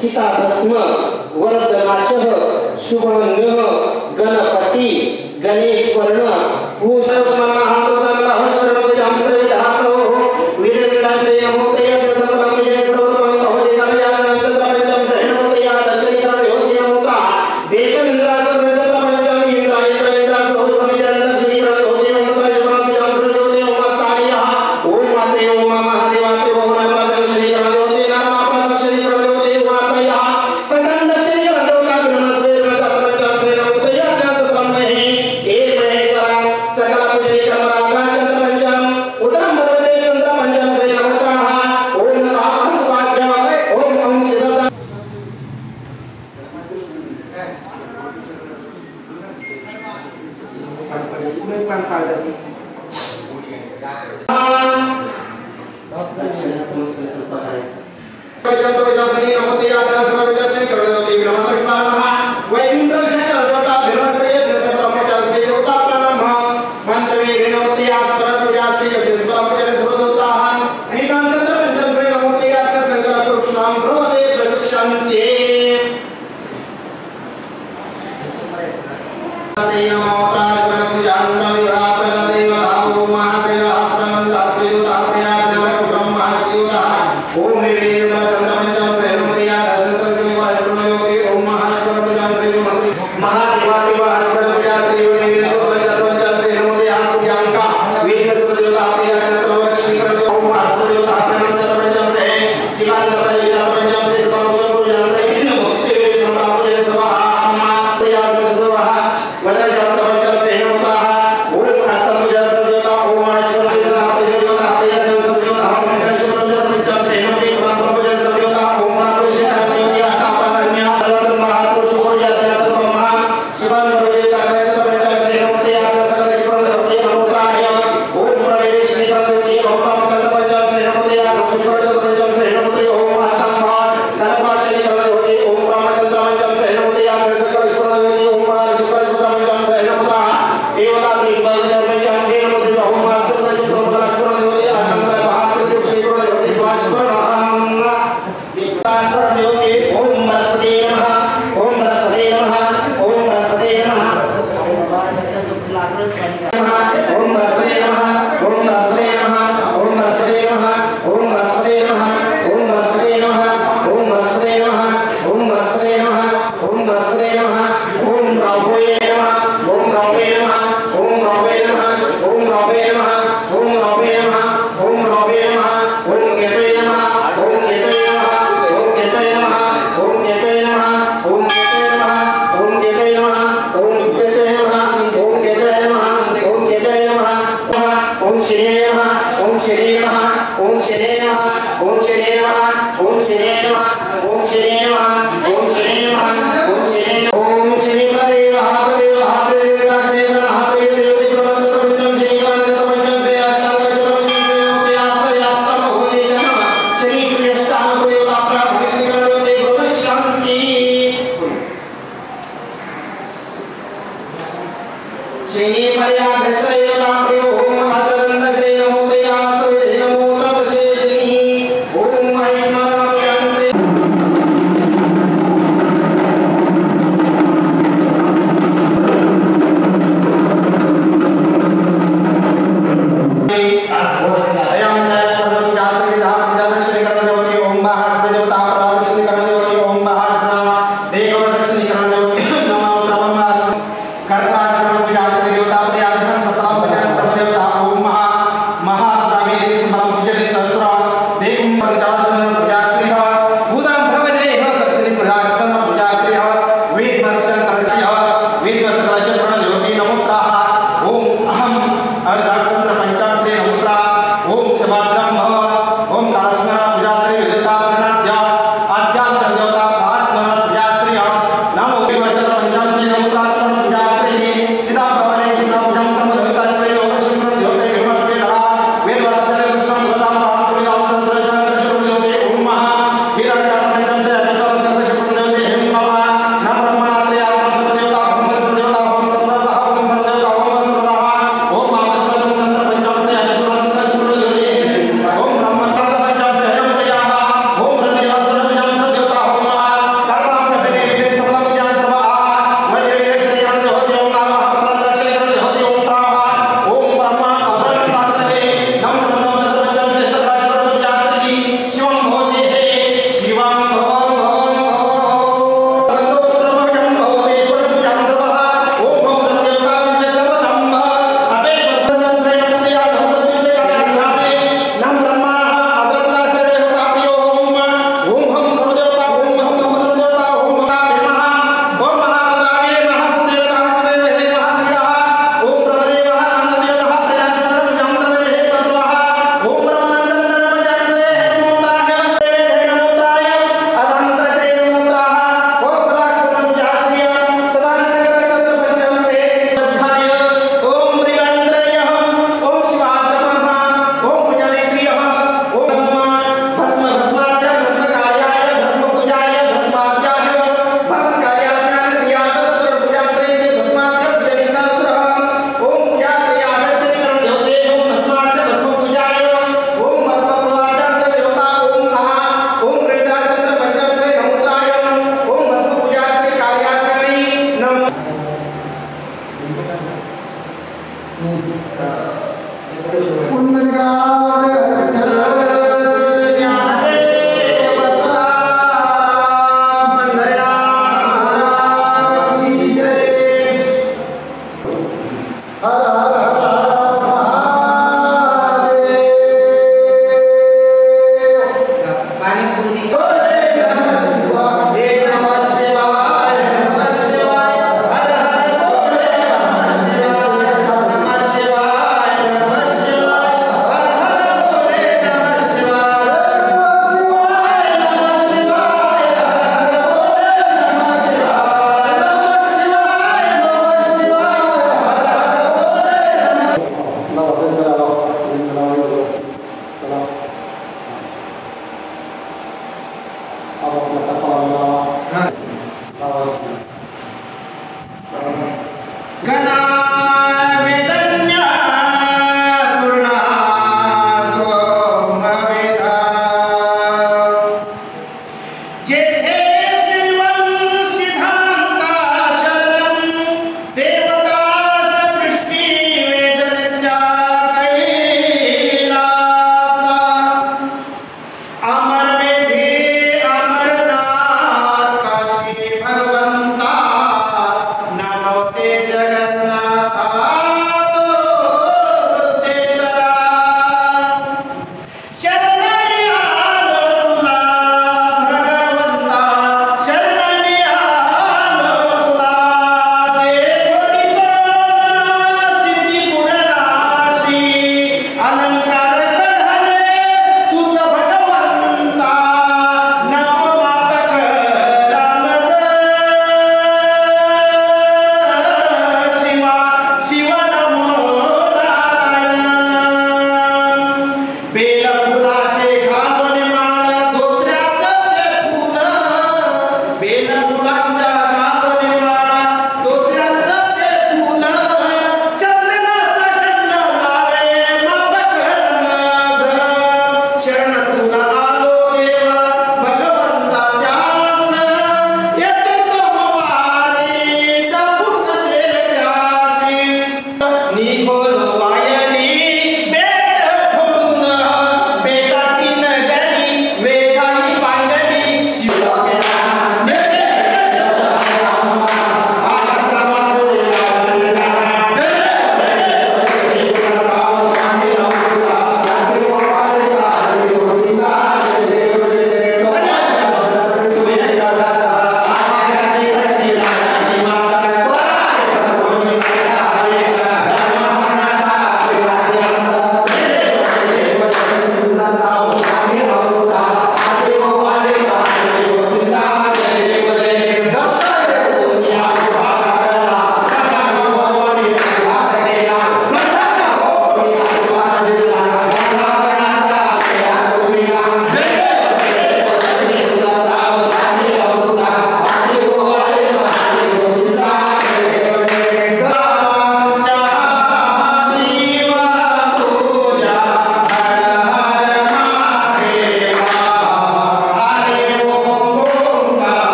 चिताभस्म वरदनाशः शुभमन्युः गणपति गणेश्वरण कर्ता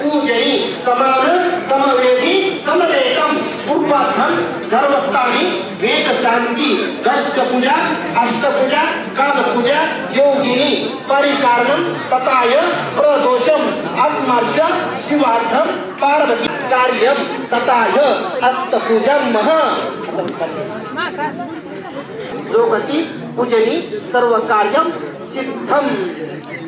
पूजनी समान समवेदी समवेतम उपाधन गर्भस्थानी वेद शांति दष्ट पूजा अष्ट पूजा काल पूजा योगिनी परिकारणम तथाय प्रदोषम आत्मर्ष शिवार्थम पार्वती कार्यम तथाय अष्ट पूजम महा जोगती पूजनी सर्व कार्यम सिद्धम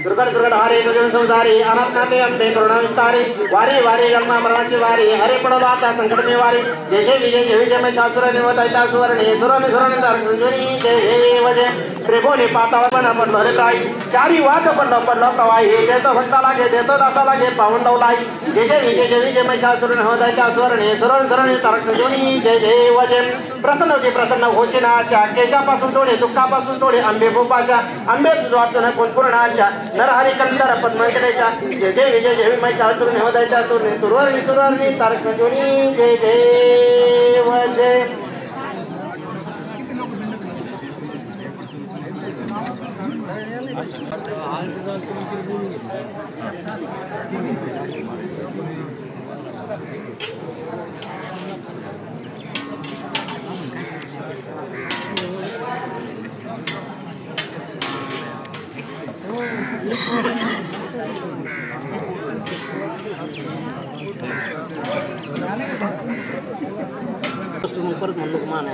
दुर्गण दुर्गण हरे गजन संसारे अनाथनाथे अंबे करुणा विस्तारे वारे वारे जन्म मरणाचे वारे हरे पडला आता संकट में वारे जय जय विजय जय विजय में शास्त्र निवतायता सुवर्णे सुरने सुरने सर्वजनी जय जय वजय त्रिभुवने पातावर पण पडलं रे काय चारी वाट पडलं प्रवाही हे देतो भक्ता लागे देतो दाता लागे पावन डवलाई जय जय विजय में शास्त्र निवतायता सुवर्णे सुरने सुरने सर्वजनी जय जय वजय प्रसन्न होचे ना आशा केशापासून तोडे दुःखापासून तोडे आंबे भोपाच्या आंबे वाचून कोण पूर्णाच्या नरहरी कंठर पद्मंकडेच्या जय जय विजय जय मैच्या असुर निहोदायच्या असुर सुरवर्णी तारक जोनी जय जय वजय परत म्हणलो मान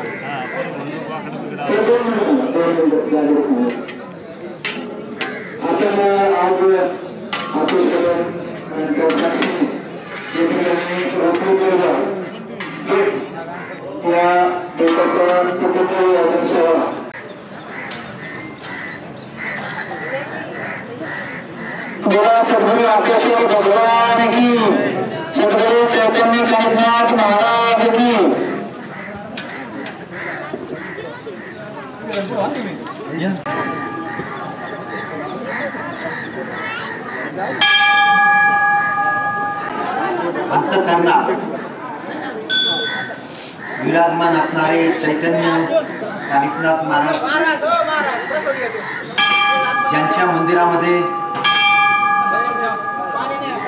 सद्गुरु आपकेश्वर भगवान की सद्गुरु चैतन्य कामनाथ महाराज की अंतःकरणात विराजमान असणारे चैतन्य कानिकनाथ महाराज ज्यांच्या मंदिरामध्ये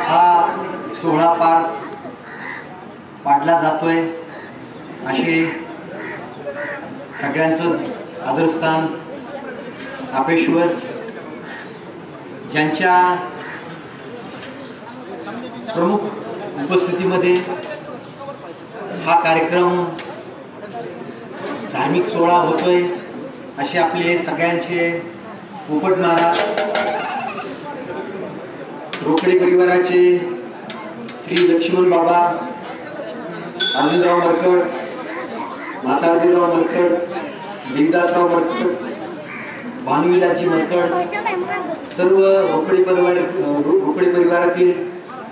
हा सोहळा पार पाडला जातोय असे सगळ्यांचं आदरस्थान आपेश्वर ज्यांच्या प्रमुख उपस्थितीमध्ये हा कार्यक्रम धार्मिक सोहळा होतोय असे आपले सगळ्यांचे पोपट महाराज रोकडे परिवाराचे श्री लक्ष्मण बाबा अरविंदराव मरकड माताजीराव मरकड देवदासराव मरकड भानुविलाजी मरकड सर्व रोकडे परिवारातील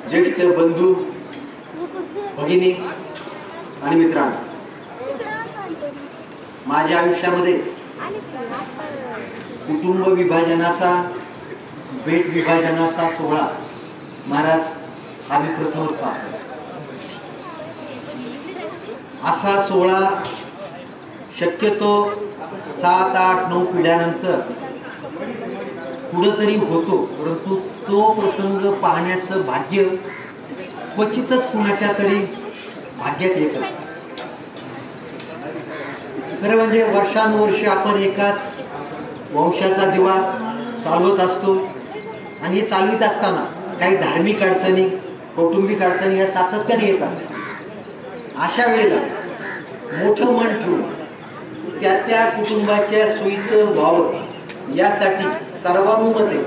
ज्येष्ठ बंधू भगिनी आणि मित्रांनो माझ्या आयुष्यामध्ये कुटुंब विभाजनाचा भेट विभाजनाचा सोहळा महाराज हा मी प्रथमच पाहतो असा सोहळा शक्यतो 7, 8, 9 पिढ्यानंतर कुठंतरी होतो परंतु तो प्रसंग पाहण्याचं भाग्य क्वचितच कुणाच्या तरी भाग्यात येतं खरं म्हणजे वर्षानुवर्षे आपण एकाच वंशाचा दिवा चालवत असतो आणि हे चालवित असताना काही धार्मिक अडचणी कौटुंबिक अडचणी या सातत्याने येत असतात अशा वेळेला मोठं मन ठेवून त्या कुटुंबाच्या सोयीचं व्हावं यासाठी सर्वानुमते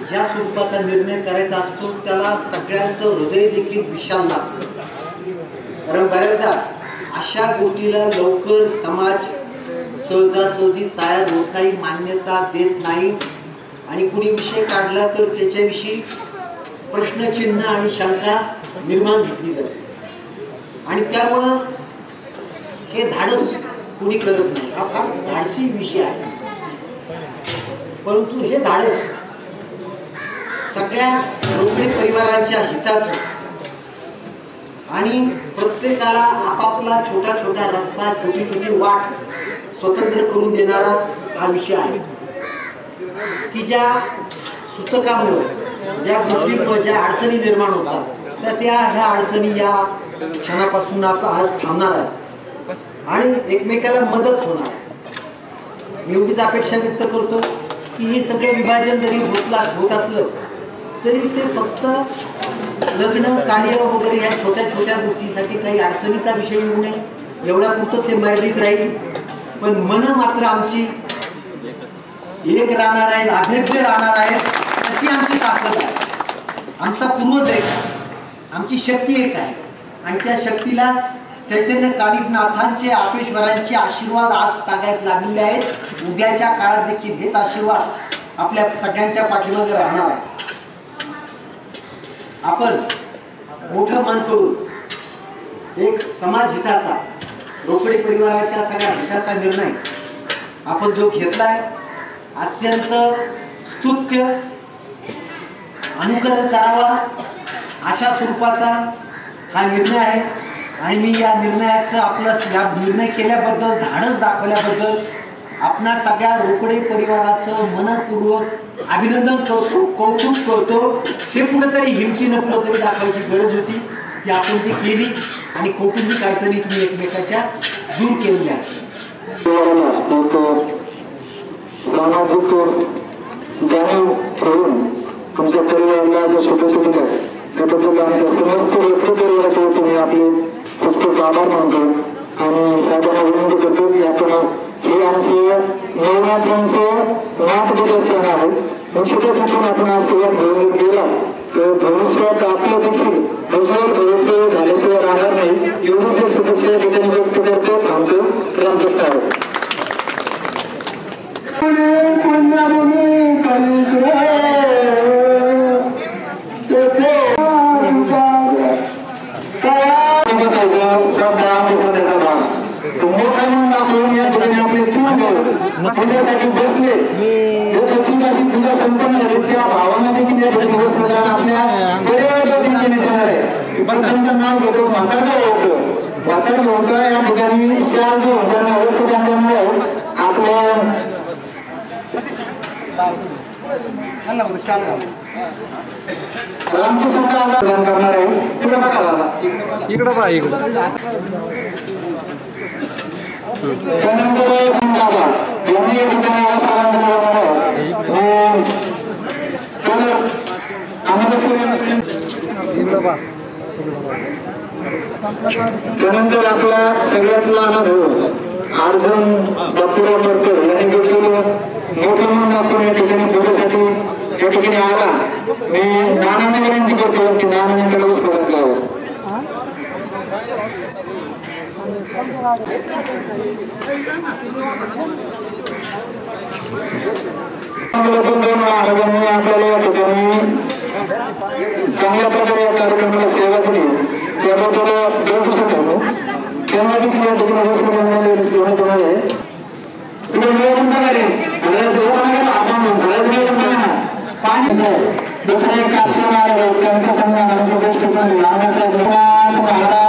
ज्या स्वरूपाचा निर्णय करायचा असतो त्याला सगळ्यांचं हृदय देखील विशाल लागतं कारण बऱ्याचदा अशा गोष्टीला लवकर समाज सहजासहजी तयार होत नाही मान्यता देत नाही आणि कुणी विषय काढला तर त्याच्याविषयी प्रश्नचिन्ह आणि शंका निर्माण घेतली जाते आणि त्यामुळं हे धाडस कुणी करत नाही हा फार धाडसी विषय आहे परंतु हे धाडस सगळ्या रोकडे परिवारांच्या हिताचं आणि प्रत्येकाला आपापला छोटा छोटा रस्ता छोटी छोटी वाट स्वतंत्र करून देणारा हा विषय आहे की ज्या सूतकामुळे ज्या गोष्टींमुळे ज्या अडचणी निर्माण होतात तर ह्या अडचणी या क्षणापासून आता आज थांबणार आहे आणि एकमेकाला मदत होणार. मी एवढीच अपेक्षा व्यक्त करतो की हे सगळं विभाजन जरी होत असलं तरी ते फक्त लग्न कार्य वगैरे ह्या छोट्या छोट्या गोष्टीसाठी काही अडचणीचा विषय येऊ नये एवढ्या पुरतंच हे मर्यादित राहील. पण मन मात्र आमची एक राहणार आहेत, अभेद्य राहणार आहेत. ती आमची ताकद आहे, आमचा पूर्वज एक आहे, आमची शक्ती एक आहे. आणि त्या शक्तीला चैतन्य कालिकनाथांचे आपेश्वरांचे आशीर्वाद आज तागायत लागलेले आहेत. उद्याच्या काळात देखील हेच आशीर्वाद आपल्या सगळ्यांच्या पाठीमागे राहणार आहे. आपण मोठं मन करून एक समाज हिताचा, रोकडे परिवाराच्या सगळ्या हिताचा निर्णय आपण जो घेतलाय, अत्यंत स्तुत्य अनुकरण करावा अशा स्वरूपाचा हा निर्णय आहे. आणि मी या निर्णयाचं या निर्णय केल्याबद्दल, धाडस दाखवल्याबद्दल आपणा सगळ्या रोकडे परिवाराचं मनपूर्वक अभिनंदन करतो, कौतुक करतो. हे कुठेतरी हिमतीनं कुठेतरी दाखवायची गरज होती की आपण ती केली आणि कौटुंबिक अडचणी तुम्ही एकमेकाच्या दूर केलेल्या आहेत. सामाजिक जाणीव ठेवून तुमच्या परिवाराला ज्या शुभेच्छा दिल्या त्याबद्दल आमच्या समस्त व्यक्त परिवाराकडे तुम्ही आपले खूप खूप आभार मानतो. आणि साहेबांना विनंती करतो की आपण हे आमचे नवनाथांचं नाथपूजा सण आहे. निश्चितच इथून आपण आज घेऊन गेला तर भविष्यात आपलं देखील उज्ज्वल भविष्य झाल्याशिवाय राहणार नाही एवढीच हे शुभेच्छा या ठिकाणी व्यक्त करतो. थांबतो. रामकृष्ण आहे. पुण्यासाठी बसले पूजा संपन्न झाली त्या भावांना देखील या ठिकाणी बसले कारण आपल्या परिवाराच्या दृष्टीने देणार आहे. बस त्यांचं नाव घेतो म्हातारचा व्हायचं. म्हातारा व्हायचं या ठिकाणी शाल जो त्यांना अवस्था त्यांच्यामध्ये आहे आपल्या रामकृष्णाचा प्रदान करणार आहे. तिकडे बघा दादा, इकडे बघा, इकडे त्यानंतर दादा यांनी या ठिकाणी आवाज प्रदान करणार आहे. त्यानंतर आपला सगळ्यातला अनुभव अर्जुन बापूराव मरकर यांनी देखील मोठं म्हणून दाखवून या ठिकाणी बोलण्यासाठी या ठिकाणी आला. मी नानांना विनंती करतो की नानांनी त्याला स्मरण करावं. महाराजांनी आपल्याला या ठिकाणी चांगल्या प्रकारे या कार्यक्रमाला सेवा केली त्याबद्दल दोन पुस्तक ठेवतो. तेव्हा देखील या ठिकाणी दुसरे एक कापसून आले त्यांचा सन्मान आमच्या दृष्टीतून रामसाहेब महाराज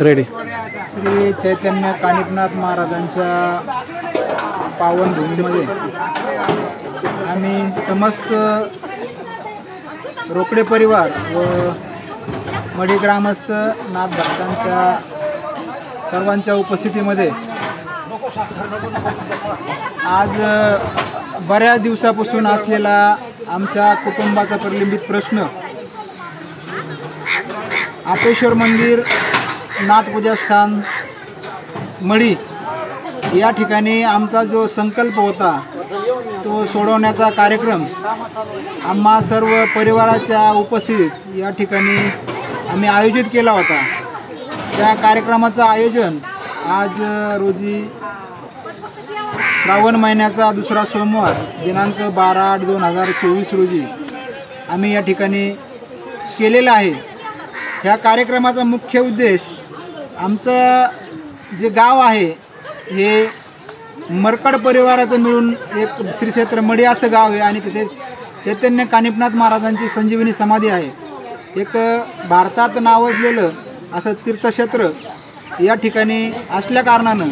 रेडी. श्री चैतन्य कानिपनाथ महाराजांच्या पावनभूमीमध्ये आम्ही समस्त रोकडे परिवार व मडी ग्रामस्थ नाथ भक्तांच्या सर्वांच्या उपस्थितीमध्ये आज बऱ्याच दिवसापासून असलेला आमच्या कुटुंबाचा प्रलंबित प्रश्न आपेश्वर मंदिर नाथपूजा स्थान मडी या ठिकाणी आमचा जो संकल्प होता तो सोडवण्याचा कार्यक्रम आम्हा सर्व परिवाराच्या उपस्थितीत या ठिकाणी आम्ही आयोजित केला होता. त्या कार्यक्रमाचं आयोजन आज रोजी श्रावण महिन्याचा दुसरा सोमवार दिनांक 12/8/2024 रोजी आम्ही या ठिकाणी केलेला आहे. ह्या कार्यक्रमाचा मुख्य उद्देश आमचं जे गाव आहे हे मरकड परिवाराचं मिळून एक श्री क्षेत्र मडी असं गाव आहे आणि तिथे चैतन्य कानिपनाथ महाराजांची संजीवनी समाधी आहे. एक भारतात नावाजलेलं असं तीर्थक्षेत्र या ठिकाणी असल्या कारणानं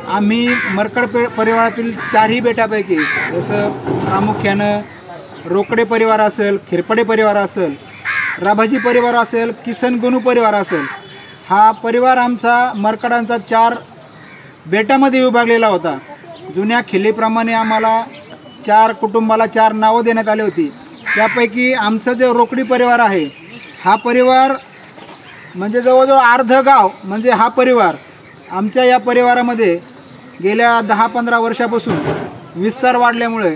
आम्ही मरकड परिवारातील 4ही बेटापैकी जसं प्रामुख्यानं रोकडे परिवार असेल, खिरपडे परिवार असेल, राभाजी परिवार असेल, किसन गणू परिवार असेल, हा परिवार आमचा मरकडांचा 4 बेटामध्ये विभागलेला होता. जुन्या खिल्लीप्रमाणे आम्हाला 4 कुटुंबाला 4 नावं देण्यात आली होती. त्यापैकी आमचा जो रोकडी परिवार आहे हा परिवार म्हणजे जवळजवळ अर्ध गाव म्हणजे हा परिवार. आमच्या या परिवारामध्ये गेल्या 10-15 वर्षापासून विस्तार वाढल्यामुळे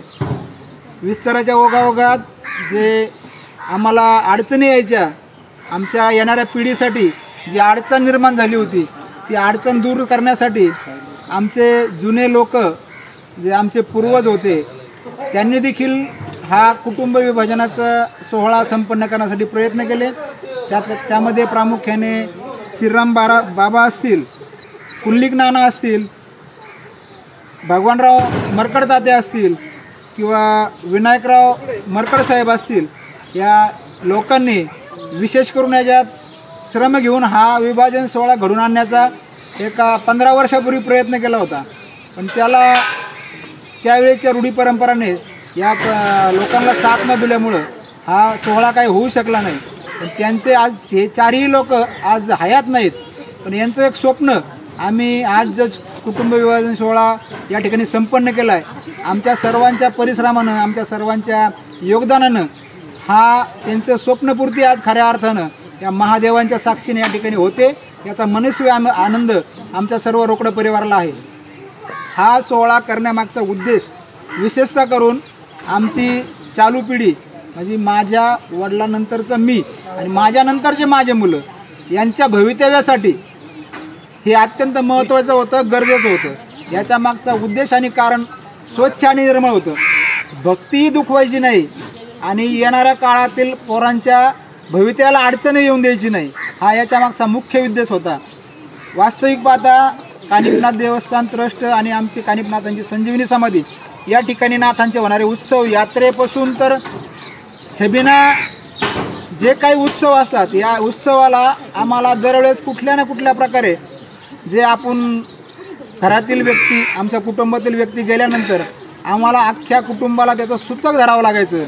विस्ताराच्या ओघाओघात जे आम्हाला अडचणी यायच्या, आमच्या येणाऱ्या पिढीसाठी जी अडचण निर्माण झाली होती ती अडचण दूर करण्यासाठी आमचे जुने लोक जे आमचे पूर्वज होते त्यांनी देखील हा कुटुंब विभाजनाचा सोहळा संपन्न करण्यासाठी प्रयत्न केले. त्यामध्ये प्रामुख्याने श्रीराम बाबा असतील, कुल्लिक नाना असतील, भगवानराव मरकड तात्या असतील किंवा विनायकराव मरकड साहेब असतील, या लोकांनी विशेष करून याच्यात श्रम घेऊन हा विभाजन सोहळा घडून आणण्याचा एका 15 वर्षापूर्वी प्रयत्न केला होता. पण त्याला त्यावेळेच्या रूढी परंपराने या लोकांना साथ न दिल्यामुळं हा सोहळा काही होऊ शकला नाही. पण त्यांचे आज हे 4ही लोक आज हयात नाहीत, पण यांचं एक स्वप्न आम्ही आज जो कुटुंब विभाजन सोहळा या ठिकाणी संपन्न केला आहे, आमच्या सर्वांच्या परिश्रमानं, आमच्या सर्वांच्या योगदानानं हा त्यांचं स्वप्नपूर्ती आज खऱ्या अर्थानं या महादेवांच्या साक्षीने या ठिकाणी होते. याचा मनस्वी आनंद आमच्या सर्व रोकड परिवाराला आहे. हा सोहळा करण्यामागचा उद्देश विशेषतः करून आमची चालू पिढी म्हणजे माझ्या वडिलांनंतरचं मी आणि माझ्यानंतरचे माझे मुलं यांच्या भवितव्यासाठी हे अत्यंत महत्त्वाचं होतं, गरजेचं होतं. याच्या मागचा उद्देश आणि कारण स्वच्छ आणि निर्मळ होतं. भक्तीही दुखवायची नाही आणि येणाऱ्या काळातील पोरांच्या भवितव्याला अडचणी येऊन द्यायची नाही, हा याच्या मागचा मुख्य उद्देश होता. वास्तविक पाहता कानिपनाथ देवस्थान ट्रस्ट आणि आमची कानिपनाथांची संजीवनी समाधी या ठिकाणी नाथांचे होणारे उत्सव यात्रेपासून तर छबिना जे काही उत्सव असतात या उत्सवाला आम्हाला दरवेळेस कुठल्या ना कुठल्या प्रकारे जे आपण घरातील व्यक्ती, आमच्या कुटुंबातील व्यक्ती गेल्यानंतर आम्हाला अख्ख्या कुटुंबाला त्याचं सूतक धरावं लागायचं.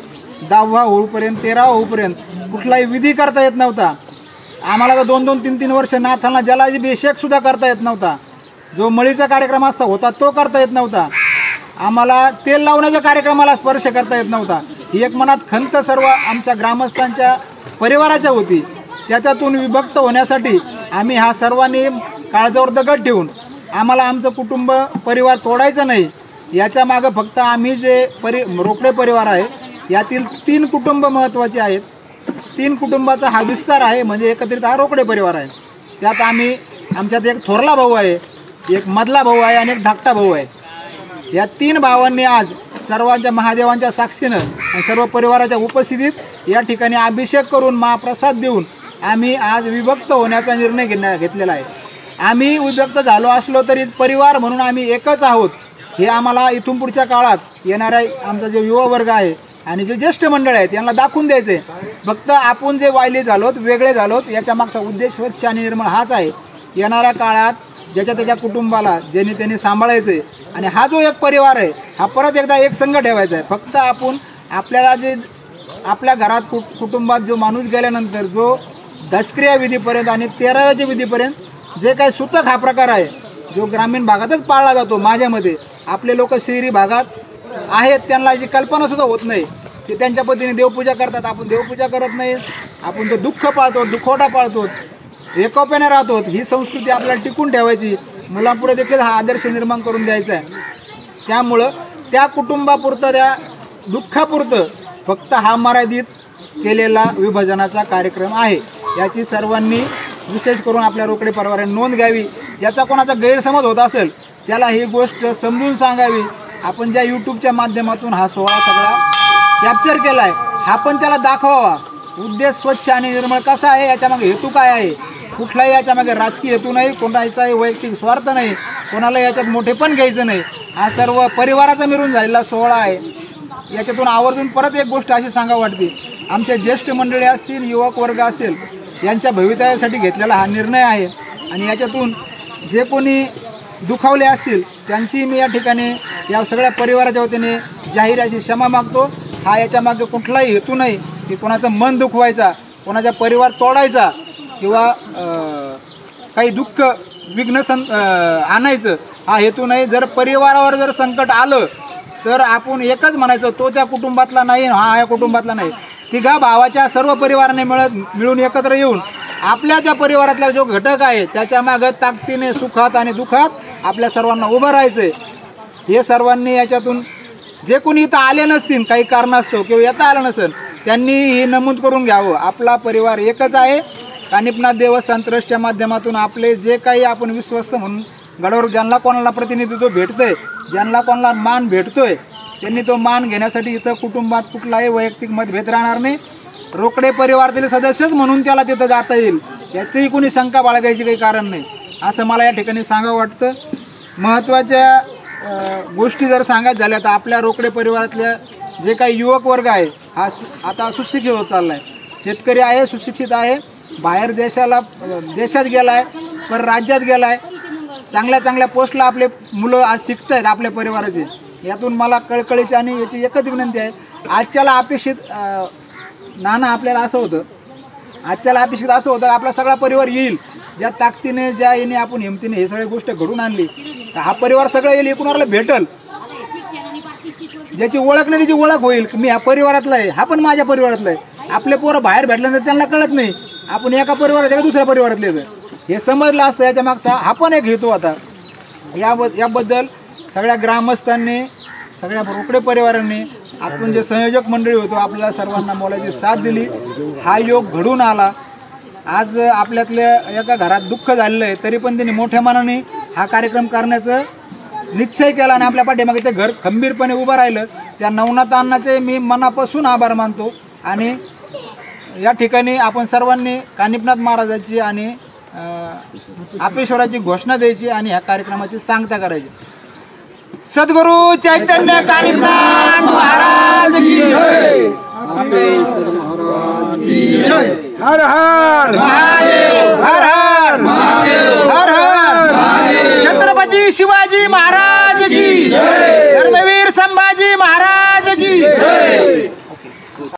10वा होईपर्यंत 13वा होईपर्यंत कुठलाही विधी करता येत नव्हता. आम्हाला तर 2-2, 3-3 वर्ष नाथांना जलाभिषेक सुद्धा करता येत नव्हता. जो मळीचा कार्यक्रम असता होता तो करता येत नव्हता. आम्हाला तेल लावण्याच्या कार्यक्रमाला स्पर्श करता येत नव्हता. ही एक मनात खंत सर्व आमच्या ग्रामस्थांच्या परिवाराच्या होती. त्याच्यातून विभक्त होण्यासाठी आम्ही हा सर्वांनी काळजावर दगड ठेवून आम्हाला आमचं कुटुंब परिवार तोडायचं नाही, याच्या मागं फक्त आम्ही जे रोकडे परिवार आहे यातील 3 कुटुंब महत्त्वाचे आहेत. 3 कुटुंबाचा हा विस्तार आहे म्हणजे एकत्रित हा रोकडे परिवार आहे. त्यात आमच्यात एक थोरला भाऊ आहे, एक मधला भाऊ आहे आणि एक धाकटा भाऊ आहे. या 3 भावांनी आज सर्वांच्या महादेवांच्या साक्षीनं आणि सर्व परिवाराच्या उपस्थितीत या ठिकाणी अभिषेक करून महाप्रसाद देऊन आम्ही आज विभक्त होण्याचा निर्णय घेतलेला आहे. आम्ही विभक्त झालो असलो तरी परिवार म्हणून आम्ही एकच आहोत. हे आम्हाला इथून पुढच्या काळात येणाऱ्या आमचा जो युवा वर्ग आहे आणि जे ज्येष्ठ मंडळ आहेत यांना दाखवून द्यायचं आहे फक्त आपण जे वायले झालोत, वेगळे झालोत, याच्या मागचा उद्देश स्वच्छ आणि निर्मळ हाच आहे. येणाऱ्या काळात ज्याच्या त्याच्या कुटुंबाला ज्यांनी त्यांनी सांभाळायचं आहे आणि हा जो एक परिवार आहे हा परत एकदा एक संघ ठेवायचा आहे. फक्त आपण आपल्याला जे आपल्या घरात कुटुंबात जो माणूस गेल्यानंतर जो दशक्रिया विधीपर्यंत आणि 13व्या विधीपर्यंत जे काही सूतक हा प्रकार आहे जो ग्रामीण भागातच पाळला जातो. माझ्या मते आपले लोक शहरी भागात आहेत त्यांना जी कल्पना सुद्धा होत नाही ते त्यांच्या पद्धतीने देवपूजा करतात. आपण देवपूजा करत नाही, आपण तो दुःख पाळतो, दुखवटा पाळतो, एकोप्याने राहतो. ही संस्कृती आपल्याला टिकून ठेवायची, मुलांपुढे देखील हा आदर्श निर्माण करून द्यायचा आहे. त्यामुळं त्या कुटुंबापुरतं त्या दुःखापुरतं फक्त हा मर्यादित केलेला विभाजनाचा कार्यक्रम आहे. याची सर्वांनी विशेष करून आपल्या रोकडे परिवाराने नोंद घ्यावी. ज्याचा कोणाचा गैरसमज होत असेल त्याला ही गोष्ट समजून सांगावी. आपण ज्या यूट्यूबच्या माध्यमातून हा सोहळा सगळा कॅप्चर केला आहे हा पण त्याला दाखवावा. उद्देश स्वच्छ आणि निर्मळ कसा आहे, याच्यामागे हेतू काय आहे, कुठलाही याच्यामागे राजकीय हेतू नाही, कोणाचाही वैयक्तिक स्वार्थ नाही, कोणाला याच्यात मोठेपण घ्यायचं नाही. हा सर्व परिवाराचा मिळून झालेला सोहळा आहे. याच्यातून आवर्जून परत एक गोष्ट अशी सांगावी वाटते, आमचे ज्येष्ठ मंडळी असतील, युवक वर्ग असेल, यांच्या भवितव्यासाठी घेतलेला हा निर्णय आहे आणि याच्यातून जे कोणी दुखावले असतील त्यांची मी या ठिकाणी या सगळ्या परिवाराच्या वतीने जाहीर अशी क्षमा मागतो. हा याच्यामागे कुठलाही हेतू नाही की कोणाचं मन दुखवायचा, कोणाचा परिवार तोडायचा किंवा काही दुःख विघ्न आणायचं हा हेतू नाही. जर परिवारावर जर संकट आलं तर आपण एकच म्हणायचं, तो त्या कुटुंबातला नाही, हा या कुटुंबातला नाही. तिघा भावाच्या सर्व परिवाराने मिळून एकत्र येऊन आपल्या त्या परिवारातला जो घटक आहे त्याच्या मागं ताकदीने सुखात आणि दुःखात आपल्या सर्वांना उभं राहायचं आहे. हे सर्वांनी याच्यातून जे कोणी इथं आले नसतील काही कारणास्तव किंवा येता आलं नसेल त्यांनी हे नमूद करून घ्यावं. आपला परिवार एकच आहे. कानिपनाथ देवस्थान ट्रस्टच्या माध्यमातून आपले जे काही आपण विश्वस्त म्हणून गडावर ज्यांना कोणाला प्रतिनिधित्व भेटतंय, ज्यांना कोणाला मान भेटतोय त्यांनी तो मान घेण्यासाठी इथं कुटुंबात कुठलाही वैयक्तिक मतभेद राहणार नाही. रोकडे परिवारातील सदस्यच म्हणून त्याला तिथं जाता येईल याचीही कोणी शंका बाळगायची काही कारण नाही असं मला या ठिकाणी सांगावं वाटतं. महत्त्वाच्या गोष्टी जर सांगायचं झाल्या तर आपल्या रोकडे परिवारातल्या जे काही युवक वर्ग आहे हा आता सुशिक्षित होत चालला आहे. शेतकरी आहे, सुशिक्षित आहे, बाहेर देशात गेला आहे, पर राज्यात गेला आहे, चांगल्या चांगल्या पोस्टला आपले मुलं आज शिकत आहेत आपल्या परिवाराचे. यातून मला कळकळीची आणि याची एकच विनंती आहे, आजच्याला अपेक्षित नाना आपल्याला असं होतं, आजच्याला अपेक्षित असं होतं आपला सगळा परिवार येईल. ज्या ताकदीने ज्या येणे आपण हिमतीने हे सगळी गोष्ट घडून आणली तर हा परिवार सगळं येईल, एकूणाला भेटल. ज्याची ओळख नाही त्याची ओळख होईल, मी ह्या परिवारातला आहे, हा पण माझ्या परिवारातला आहे. आपले पोरं बाहेर भेटल्यानंतर त्यांना कळत नाही आपण एका परिवारात एका दुसऱ्या परिवारातले. हे समजलं असतं याच्या मागचा हा पण एक हेतू होता. याबद्दल सगळ्या ग्रामस्थांनी, सगळ्या रोकडे परिवारांनी, आपण जे संयोजक मंडळी होतो आपल्याला सर्वांना मोलाची साथ दिली. हा योग घडून आला. आज आपल्यातल्या एका घरात दुःख झालेलं आहे तरी पण त्यांनी मोठ्या मनाने हा कार्यक्रम करण्याचं निश्चय केला आणि आपल्या पाठीमागे ते घर खंबीरपणे उभं राहिलं. त्या नवनाथ अण्णाचे मी मनापासून आभार मानतो आणि या ठिकाणी आपण सर्वांनी कानिपनाथ महाराजाची आणि आपेश्वराची घोषणा द्यायची आणि ह्या कार्यक्रमाची सांगता करायची. सद्गुरु चैतन्य कानिपनाथ महाराज की जय. हर हर महादेव, हर हर महादेव, हर हर छत्रपती शिवाजी महाराज.